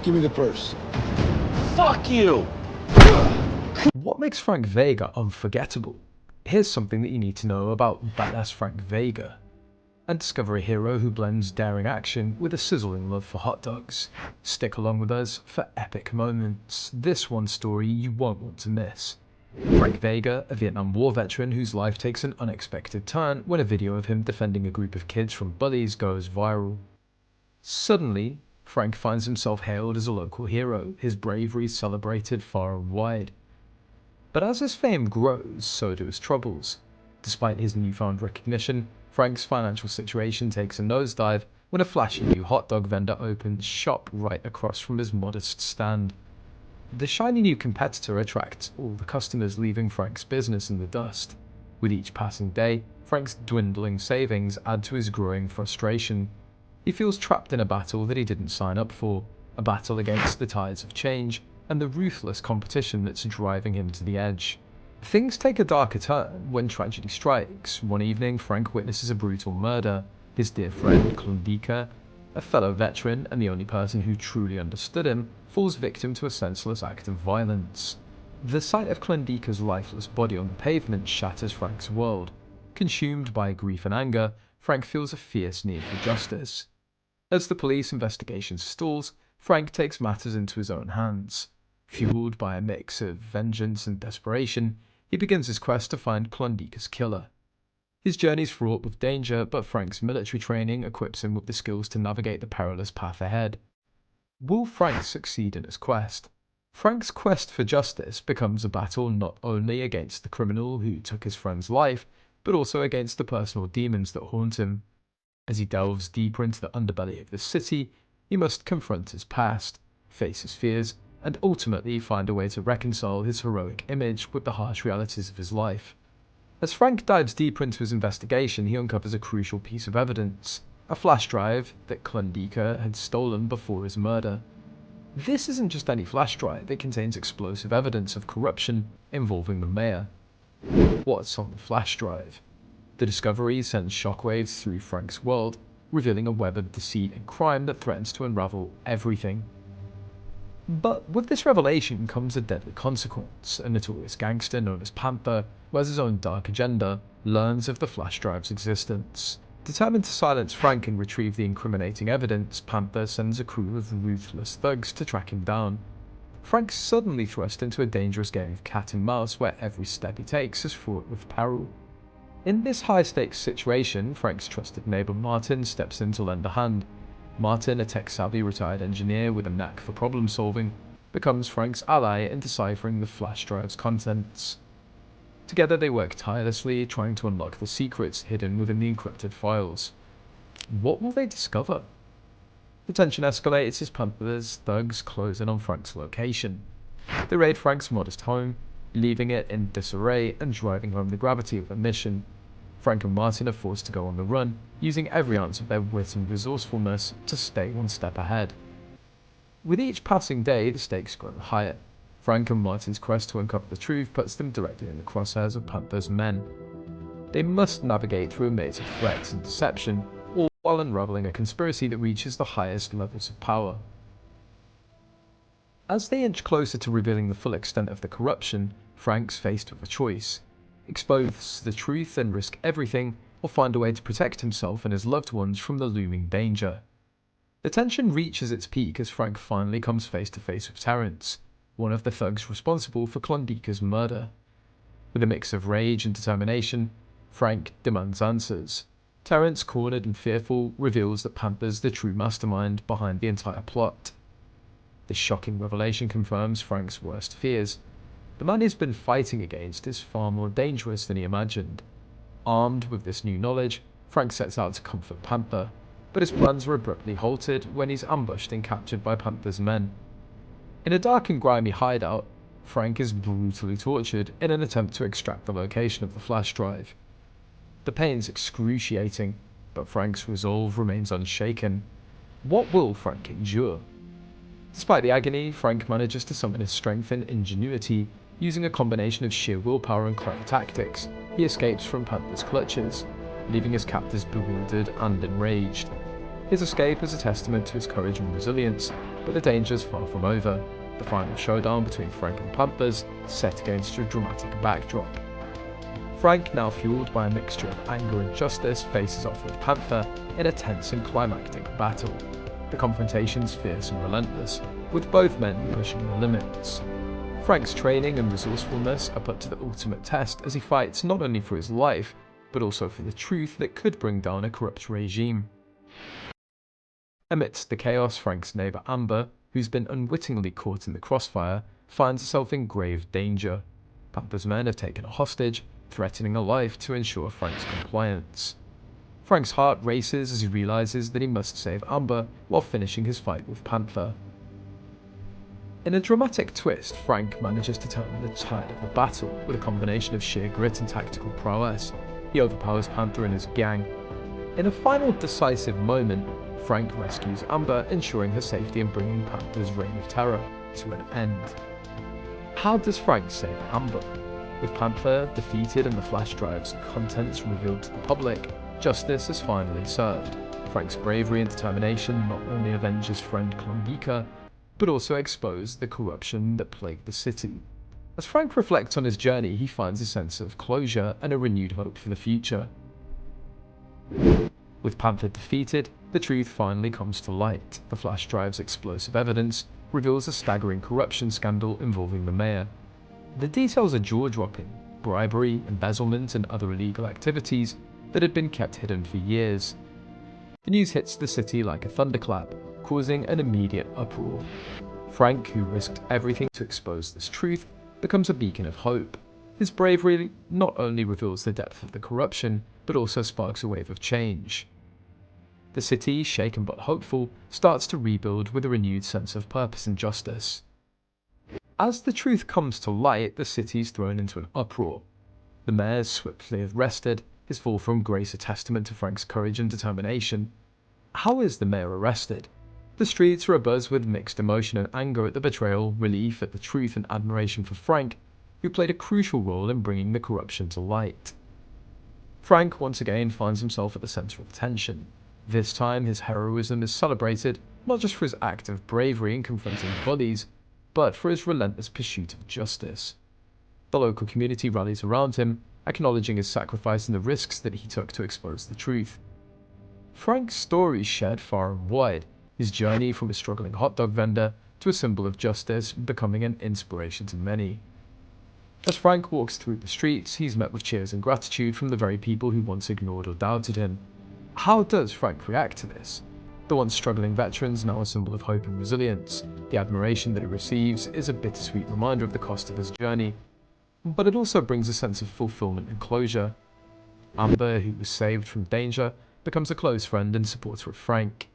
Give me the purse. Fuck you! What makes Frank Vega unforgettable? Here's something that you need to know about Badass Frank Vega. And discover a hero who blends daring action with a sizzling love for hot dogs. Stick along with us for epic moments. This one story you won't want to miss. Frank Vega, a Vietnam War veteran whose life takes an unexpected turn when a video of him defending a group of kids from bullies goes viral. Suddenly, Frank finds himself hailed as a local hero, his bravery celebrated far and wide. But as his fame grows, so do his troubles. Despite his newfound recognition, Frank's financial situation takes a nosedive when a flashy new hot dog vendor opens shop right across from his modest stand. The shiny new competitor attracts all the customers, leaving Frank's business in the dust. With each passing day, Frank's dwindling savings add to his growing frustration. He feels trapped in a battle that he didn't sign up for, a battle against the tides of change and the ruthless competition that's driving him to the edge. Things take a darker turn when tragedy strikes. One evening, Frank witnesses a brutal murder. His dear friend, Klondika, a fellow veteran and the only person who truly understood him, falls victim to a senseless act of violence. The sight of Klondika's lifeless body on the pavement shatters Frank's world. Consumed by grief and anger, Frank feels a fierce need for justice. As the police investigation stalls, Frank takes matters into his own hands. Fueled by a mix of vengeance and desperation, he begins his quest to find Klondika's killer. His journey's fraught with danger, but Frank's military training equips him with the skills to navigate the perilous path ahead. Will Frank succeed in his quest? Frank's quest for justice becomes a battle not only against the criminal who took his friend's life, but also against the personal demons that haunt him. As he delves deeper into the underbelly of the city, he must confront his past, face his fears, and ultimately find a way to reconcile his heroic image with the harsh realities of his life. As Frank dives deeper into his investigation, he uncovers a crucial piece of evidence, a flash drive that Klondika had stolen before his murder. This isn't just any flash drive, it contains explosive evidence of corruption involving the mayor. What's on the flash drive? The discovery sends shockwaves through Frank's world, revealing a web of deceit and crime that threatens to unravel everything. But with this revelation comes a deadly consequence. A notorious gangster known as Panther, who has his own dark agenda, learns of the flash drive's existence. Determined to silence Frank and retrieve the incriminating evidence, Panther sends a crew of ruthless thugs to track him down. Frank's suddenly thrust into a dangerous game of cat and mouse where every step he takes is fraught with peril. In this high-stakes situation, Frank's trusted neighbor Martin steps in to lend a hand. Martin, a tech-savvy retired engineer with a knack for problem-solving, becomes Frank's ally in deciphering the flash drive's contents. Together they work tirelessly, trying to unlock the secrets hidden within the encrypted files. What will they discover? The tension escalates as Panther's thugs close in on Frank's location. They raid Frank's modest home, leaving it in disarray and driving home the gravity of the mission. Frank and Martin are forced to go on the run, using every ounce of their wit and resourcefulness to stay one step ahead. With each passing day, the stakes grow higher. Frank and Martin's quest to uncover the truth puts them directly in the crosshairs of Panther's men. They must navigate through a maze of threats and deception, all while unraveling a conspiracy that reaches the highest levels of power. As they inch closer to revealing the full extent of the corruption, Frank's faced with a choice: expose the truth and risk everything, or find a way to protect himself and his loved ones from the looming danger. The tension reaches its peak as Frank finally comes face to face with Terrence, one of the thugs responsible for Klondika's murder. With a mix of rage and determination, Frank demands answers. Terrence, cornered and fearful, reveals that Panther's the true mastermind behind the entire plot. This shocking revelation confirms Frank's worst fears. The man he's been fighting against is far more dangerous than he imagined. Armed with this new knowledge, Frank sets out to comfort Panther, but his plans are abruptly halted when he's ambushed and captured by Panther's men. In a dark and grimy hideout, Frank is brutally tortured in an attempt to extract the location of the flash drive. The pain's excruciating, but Frank's resolve remains unshaken. What will Frank endure? Despite the agony, Frank manages to summon his strength and ingenuity. Using a combination of sheer willpower and clever tactics, he escapes from Panther's clutches, leaving his captors bewildered and enraged. His escape is a testament to his courage and resilience, but the danger's far from over. The final showdown between Frank and Panthers set against a dramatic backdrop. Frank, now fueled by a mixture of anger and justice, faces off with Panther in a tense and climactic battle. The confrontation's fierce and relentless, with both men pushing the limits. Frank's training and resourcefulness are put to the ultimate test as he fights not only for his life, but also for the truth that could bring down a corrupt regime. Amidst the chaos, Frank's neighbour Amber, who's been unwittingly caught in the crossfire, finds herself in grave danger. Panther's men have taken a hostage, threatening her life to ensure Frank's compliance. Frank's heart races as he realizes that he must save Amber while finishing his fight with Panther. In a dramatic twist, Frank manages to turn the tide of the battle with a combination of sheer grit and tactical prowess. He overpowers Panther and his gang. In a final decisive moment, Frank rescues Amber, ensuring her safety and bringing Panther's reign of terror to an end. How does Frank save Amber? With Panther defeated and the flash drive's contents revealed to the public, justice is finally served. Frank's bravery and determination not only avenge his friend Klondika, but also expose the corruption that plagued the city. As Frank reflects on his journey, he finds a sense of closure and a renewed hope for the future. With Panther defeated, the truth finally comes to light. The flash drive's explosive evidence reveals a staggering corruption scandal involving the mayor. The details are jaw-dropping: bribery, embezzlement, and other illegal activities that had been kept hidden for years. The news hits the city like a thunderclap, causing an immediate uproar. Frank, who risked everything to expose this truth, becomes a beacon of hope. His bravery not only reveals the depth of the corruption, but also sparks a wave of change. The city, shaken but hopeful, starts to rebuild with a renewed sense of purpose and justice. As the truth comes to light, the city is thrown into an uproar. The mayor is swiftly arrested, his fall from grace a testament to Frank's courage and determination. How is the mayor arrested? The streets are abuzz with mixed emotion and anger at the betrayal, relief at the truth, and admiration for Frank, who played a crucial role in bringing the corruption to light. Frank once again finds himself at the centre of attention. This time, his heroism is celebrated not just for his act of bravery in confronting bullies, but for his relentless pursuit of justice. The local community rallies around him, acknowledging his sacrifice and the risks that he took to expose the truth. Frank's story is shared far and wide, his journey from a struggling hot dog vendor to a symbol of justice becoming an inspiration to many. As Frank walks through the streets, he's met with cheers and gratitude from the very people who once ignored or doubted him. How does Frank react to this? The once struggling veteran's now a symbol of hope and resilience. The admiration that he receives is a bittersweet reminder of the cost of his journey, but it also brings a sense of fulfillment and closure. Amber, who was saved from danger, becomes a close friend and supporter of Frank.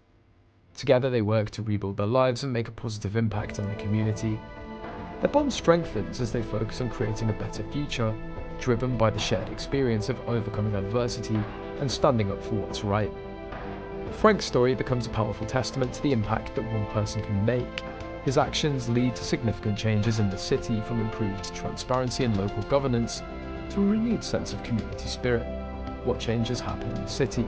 Together they work to rebuild their lives and make a positive impact on the community. Their bond strengthens as they focus on creating a better future, driven by the shared experience of overcoming adversity and standing up for what's right. Frank's story becomes a powerful testament to the impact that one person can make. His actions lead to significant changes in the city, from improved transparency and local governance to a renewed sense of community spirit. What changes happen in the city?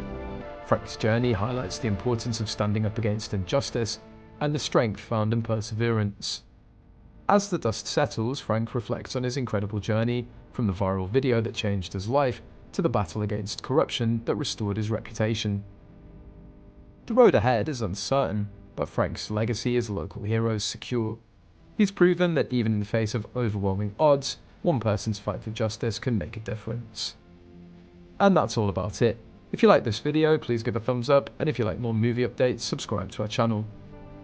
Frank's journey highlights the importance of standing up against injustice and the strength found in perseverance. As the dust settles, Frank reflects on his incredible journey, from the viral video that changed his life to the battle against corruption that restored his reputation. The road ahead is uncertain, but Frank's legacy as a local hero is secure. He's proven that even in the face of overwhelming odds, one person's fight for justice can make a difference. And that's all about it. If you like this video, please give a thumbs up, and if you like more movie updates, subscribe to our channel.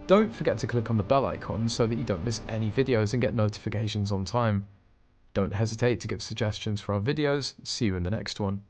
Don't forget to click on the bell icon so that you don't miss any videos and get notifications on time. Don't hesitate to give suggestions for our videos. See you in the next one.